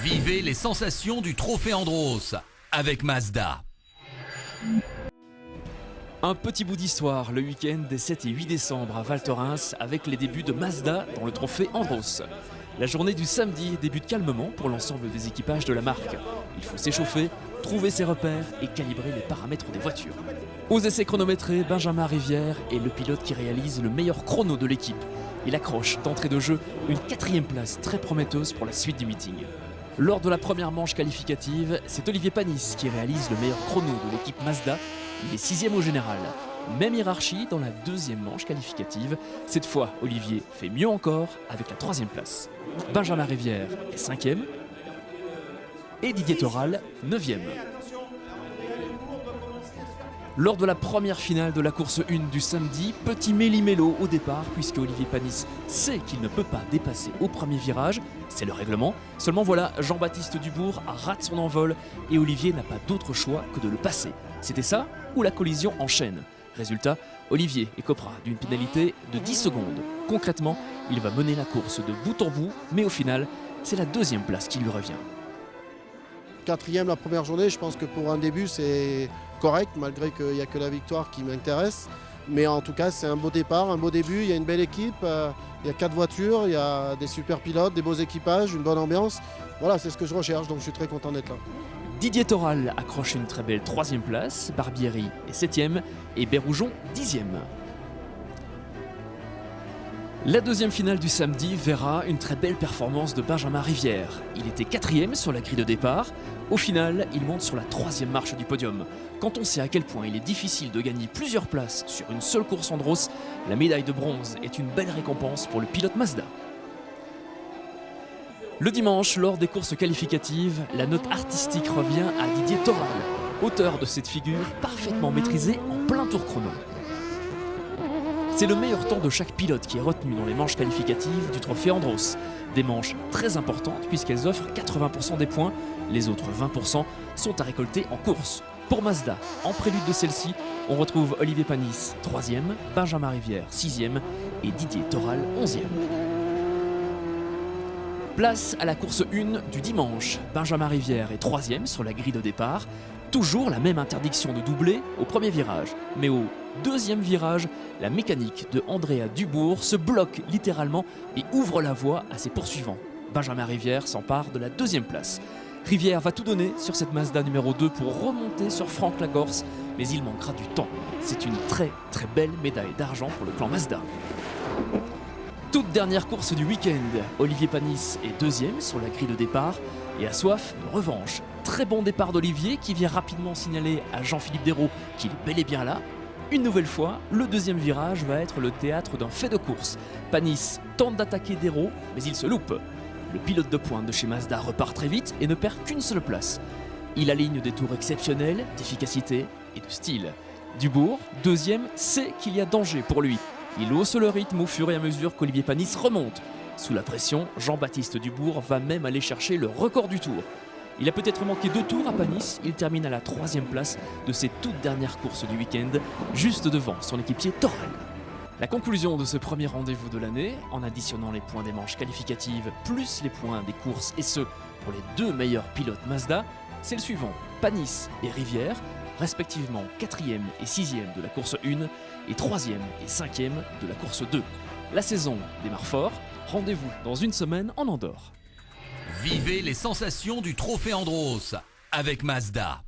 Vivez les sensations du Trophée Andros avec Mazda. Un petit bout d'histoire le week-end des 7 et 8 décembre à Val Thorens avec les débuts de Mazda dans le Trophée Andros. La journée du samedi débute calmement pour l'ensemble des équipages de la marque. Il faut s'échauffer, trouver ses repères et calibrer les paramètres des voitures. Aux essais chronométrés, Benjamin Rivière est le pilote qui réalise le meilleur chrono de l'équipe. Il accroche d'entrée de jeu une 4e place très prometteuse pour la suite du meeting. Lors de la première manche qualificative, c'est Olivier Panis qui réalise le meilleur chrono de l'équipe Mazda. Il est 6e au général. Même hiérarchie dans la 2e manche qualificative. Cette fois, Olivier fait mieux encore avec la 3e place. Benjamin Rivière est 5e et Didier Toral 9e. Lors de la première finale de la course 1 du samedi, petit méli-mélo au départ puisque Olivier Panis sait qu'il ne peut pas dépasser au premier virage, c'est le règlement. Seulement voilà, Jean-Baptiste Dubourg rate son envol et Olivier n'a pas d'autre choix que de le passer. C'était ça ou la collision enchaîne. Résultat, Olivier écopera d'une pénalité de 10 secondes. Concrètement, il va mener la course de bout en bout, mais au final, c'est la 2e place qui lui revient. 4e la première journée, je pense que pour un début c'est correct, malgré qu'il n'y a que la victoire qui m'intéresse. Mais en tout cas c'est un beau départ, un beau début, il y a une belle équipe, il y a 4 voitures, il y a des super pilotes, des beaux équipages, une bonne ambiance. Voilà, c'est ce que je recherche, donc je suis très content d'être là. Didier Toral accroche une très belle 3e place, Barbieri est 7e et Béroujon 10e. La 2e finale du samedi verra une très belle performance de Benjamin Rivière. Il était 4e sur la grille de départ. Au final, il monte sur la 3e marche du podium. Quand on sait à quel point il est difficile de gagner plusieurs places sur une seule course Andros, la médaille de bronze est une belle récompense pour le pilote Mazda. Le dimanche, lors des courses qualificatives, la note artistique revient à Didier Toral, auteur de cette figure parfaitement maîtrisée en plein tour chrono. C'est le meilleur temps de chaque pilote qui est retenu dans les manches qualificatives du Trophée Andros. Des manches très importantes puisqu'elles offrent 80% des points, les autres 20% sont à récolter en course. Pour Mazda, en prélude de celle-ci, on retrouve Olivier Panis 3e, Benjamin Rivière 6e et Didier Toral 11e. Place à la course 1 du dimanche. Benjamin Rivière est 3e sur la grille de départ. Toujours la même interdiction de doubler au premier virage. Mais au 2e virage, la mécanique de Andrea Dubourg se bloque littéralement et ouvre la voie à ses poursuivants. Benjamin Rivière s'empare de la 2e place. Rivière va tout donner sur cette Mazda numéro 2 pour remonter sur Franck Lagorce, mais il manquera du temps. C'est une très belle médaille d'argent pour le clan Mazda. Toute dernière course du week-end, Olivier Panis est 2e sur la grille de départ et a soif de revanche. Très bon départ d'Olivier qui vient rapidement signaler à Jean-Philippe Desraux qu'il est bel et bien là. Une nouvelle fois, le 2e virage va être le théâtre d'un fait de course. Panis tente d'attaquer Desraux, mais il se loupe. Le pilote de pointe de chez Mazda repart très vite et ne perd qu'une seule place. Il aligne des tours exceptionnels, d'efficacité et de style. Dubourg, 2e, sait qu'il y a danger pour lui. Il hausse le rythme au fur et à mesure qu'Olivier Panis remonte. Sous la pression, Jean-Baptiste Dubourg va même aller chercher le record du tour. Il a peut-être manqué 2 tours à Panis, il termine à la 3e place de ses toutes dernières courses du week-end, juste devant son équipier Toral. La conclusion de ce premier rendez-vous de l'année, en additionnant les points des manches qualificatives plus les points des courses et ceux pour les 2 meilleurs pilotes Mazda, c'est le suivant, Panis et Rivière, respectivement 4e et 6e de la course 1 et 3e et 5e de la course 2. La saison démarre fort, rendez-vous dans une semaine en Andorre. Vivez les sensations du Trophée Andros avec Mazda.